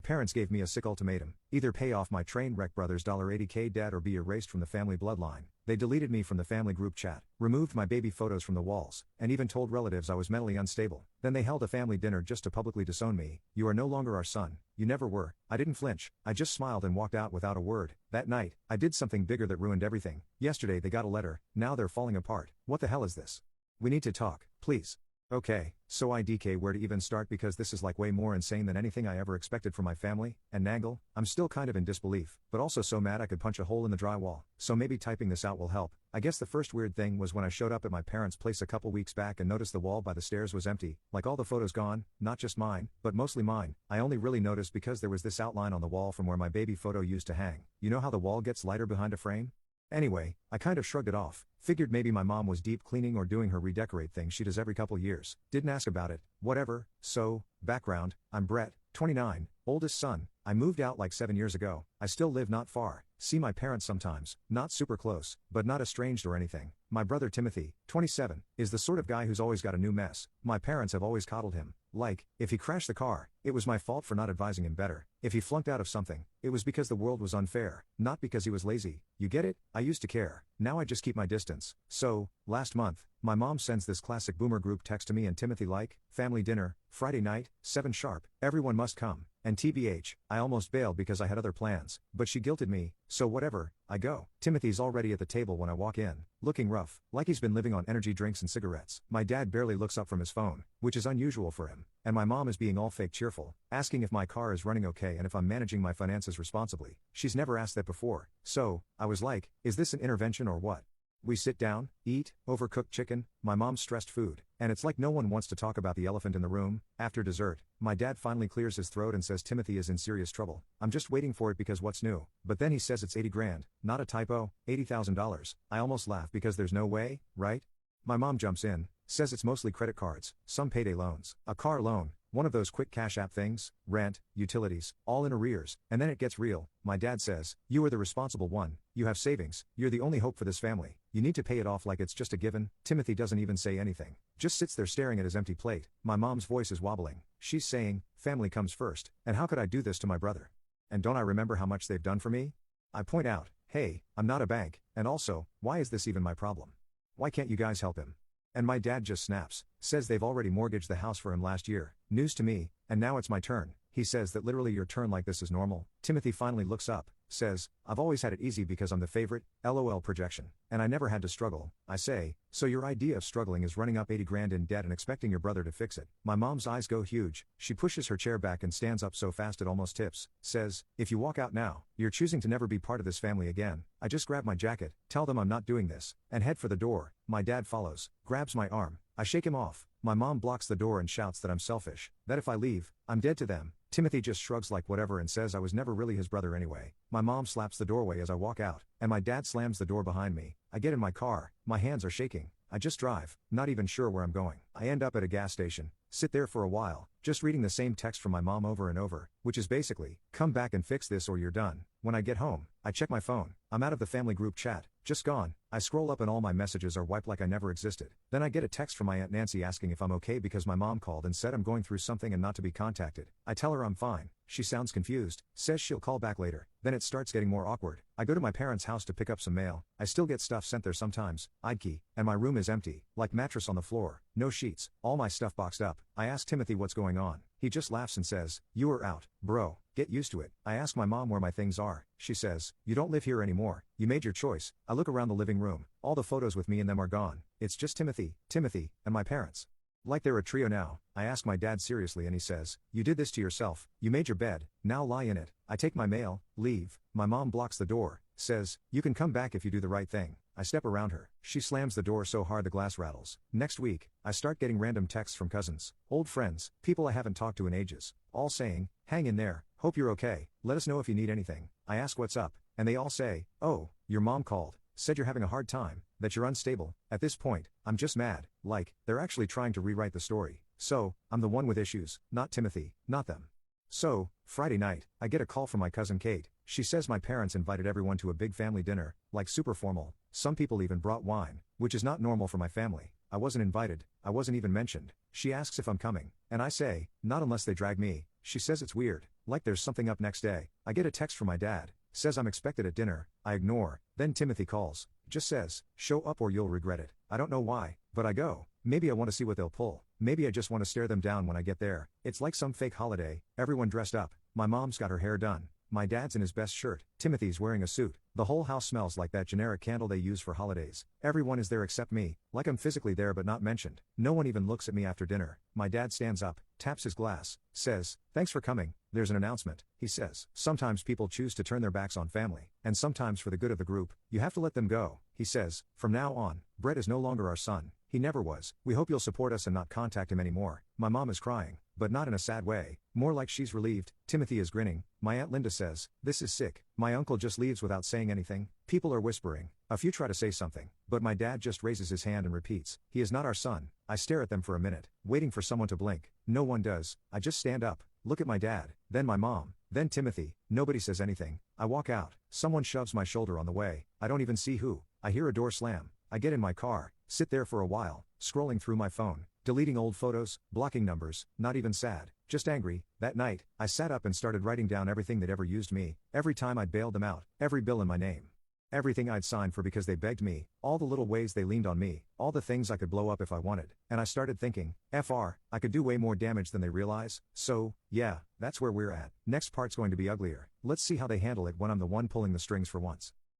Parents gave me a sick ultimatum: either pay off my train wreck brother's $80K debt or be erased from the family bloodline. They deleted me from the family group chat, removed my baby photos from the walls, and even told relatives I was mentally unstable. Then they held a family dinner just to publicly disown me. You are no longer our son. You never were. I didn't flinch. I just smiled and walked out without a word. That night, I did something bigger that ruined everything. Yesterday they got a letter. Now they're falling apart. What the hell is this? We need to talk, please. Okay, so IDK, where to even start, because this is like way more insane than anything I ever expected from my family. And Nangle, I'm still kind of in disbelief, but also so mad I could punch a hole in the drywall. So maybe typing this out will help. I guess the first weird thing was when I showed up at my parents' place a couple weeks back and noticed the wall by the stairs was empty, like all the photos gone, not just mine, but mostly mine. I only really noticed because there was this outline on the wall from where my baby photo used to hang. You know how the wall gets lighter behind a frame? Anyway, I kind of shrugged it off, figured maybe my mom was deep cleaning or doing her redecorate thing she does every couple years. Didn't ask about it, whatever. So, background, I'm Brett, 29, oldest son. I moved out like 7 years ago. I still live not far, see my parents sometimes, not super close, but not estranged or anything. My brother Timothy, 27, is the sort of guy who's always got a new mess. My parents have always coddled him. Like, if he crashed the car, it was my fault for not advising him better. If he flunked out of something, it was because the world was unfair, not because he was lazy. You get it? I used to care. Now I just keep my distance. So, last month, my mom sends this classic boomer group text to me and Timothy like, family dinner, Friday night, 7 sharp, everyone must come. And TBH, I almost bailed because I had other plans, but she guilted me, so whatever, I go. Timothy's already at the table when I walk in, looking rough, like he's been living on energy drinks and cigarettes. My dad barely looks up from his phone, which is unusual for him, and my mom is being all fake cheerful, asking if my car is running okay and if I'm managing my finances responsibly. She's never asked that before, so, I was like, is this an intervention or what? We sit down, eat, overcooked chicken, my mom's stressed food, and it's like no one wants to talk about the elephant in the room. After dessert, my dad finally clears his throat and says Timothy is in serious trouble. I'm just waiting for it because what's new? But then he says it's 80 grand, not a typo, $80,000. I almost laugh because there's no way, right? My mom jumps in, says it's mostly credit cards, some payday loans, a car loan, one of those quick cash app things, rent, utilities, all in arrears, and then it gets real. My dad says, you are the responsible one, you have savings, you're the only hope for this family, you need to pay it off like it's just a given. Timothy doesn't even say anything, just sits there staring at his empty plate. My mom's voice is wobbling, she's saying, family comes first, and how could I do this to my brother? And don't I remember how much they've done for me? I point out, hey, I'm not a bank, and also, why is this even my problem? Why can't you guys help him? And my dad just snaps, says they've already mortgaged the house for him last year. News to me, and now it's my turn. He says that literally your turn like this is normal. Timothy finally looks up, says, I've always had it easy because I'm the favorite, LOL projection, and I never had to struggle. I say, so your idea of struggling is running up 80 grand in debt and expecting your brother to fix it. My mom's eyes go huge, she pushes her chair back and stands up so fast it almost tips, says, if you walk out now, you're choosing to never be part of this family again. I just grab my jacket, tell them I'm not doing this, and head for the door. My dad follows, grabs my arm, I shake him off. My mom blocks the door and shouts that I'm selfish, that if I leave, I'm dead to them. Timothy just shrugs like whatever and says I was never really his brother anyway. My mom slaps the doorway as I walk out, and my dad slams the door behind me. I get in my car, my hands are shaking. I just drive, not even sure where I'm going. I end up at a gas station, sit there for a while, just reading the same text from my mom over and over, which is basically, come back and fix this or you're done. When I get home, I check my phone. I'm out of the family group chat, just gone. I scroll up and all my messages are wiped like I never existed. Then I get a text from my Aunt Nancy asking if I'm okay because my mom called and said I'm going through something and not to be contacted. I tell her I'm fine. She sounds confused, says she'll call back later. Then it starts getting more awkward. I go to my parents' house to pick up some mail. I still get stuff sent there sometimes, IDK, and my room is empty, like mattress on the floor, no sheets, all my stuff boxed up. I ask Timothy what's going on. He just laughs and says, you are out, bro, get used to it. I ask my mom where my things are. She says, you don't live here anymore, you made your choice. I look around the living room, all the photos with me and them are gone. It's just Timothy, and my parents. Like they're a trio now. I ask my dad seriously and he says, you did this to yourself, you made your bed, now lie in it. I take my mail, leave, my mom blocks the door, says, you can come back if you do the right thing. I step around her, she slams the door so hard the glass rattles. Next week, I start getting random texts from cousins, old friends, people I haven't talked to in ages, all saying, hang in there, hope you're okay, let us know if you need anything. I ask what's up, and they all say, oh, your mom called, said you're having a hard time, that you're unstable. At this point, I'm just mad, like, they're actually trying to rewrite the story. So, I'm the one with issues, not Timothy, not them. So, Friday night, I get a call from my cousin Kate. She says my parents invited everyone to a big family dinner, like super formal. Some people even brought wine, which is not normal for my family. I wasn't invited, I wasn't even mentioned. She asks if I'm coming, and I say, not unless they drag me. She says it's weird, like there's something up next day. I get a text from my dad, says I'm expected at dinner. I ignore, then Timothy calls, just says, show up or you'll regret it. I don't know why, but I go. Maybe I want to see what they'll pull. Maybe I just want to stare them down when I get there. It's like some fake holiday, everyone dressed up. My mom's got her hair done. My dad's in his best shirt. Timothy's wearing a suit. The whole house smells like that generic candle they use for holidays. Everyone is there except me, like I'm physically there but not mentioned. No one even looks at me after dinner. My dad stands up, taps his glass, says, thanks for coming. There's an announcement, he says. Sometimes people choose to turn their backs on family, and sometimes for the good of the group, you have to let them go. He says, from now on, Brett is no longer our son. He never was. We hope you'll support us and not contact him anymore. My mom is crying, but not in a sad way, more like she's relieved. Timothy is grinning. My Aunt Linda says, this is sick. My uncle just leaves without saying anything. People are whispering. A few try to say something, but my dad just raises his hand and repeats, he is not our son. I stare at them for a minute, waiting for someone to blink. No one does. I just stand up, look at my dad, then my mom, then Timothy. Nobody says anything. I walk out. Someone shoves my shoulder on the way. I don't even see who. I hear a door slam. I get in my car, sit there for a while, scrolling through my phone, deleting old photos, blocking numbers, not even sad, just angry. That night, I sat up and started writing down everything they'd ever used me, every time I'd bailed them out, every bill in my name. Everything I'd signed for because they begged me, all the little ways they leaned on me, all the things I could blow up if I wanted, and I started thinking, I could do way more damage than they realize, so, yeah, that's where we're at. Next part's going to be uglier. Let's see how they handle it when I'm the one pulling the strings for once.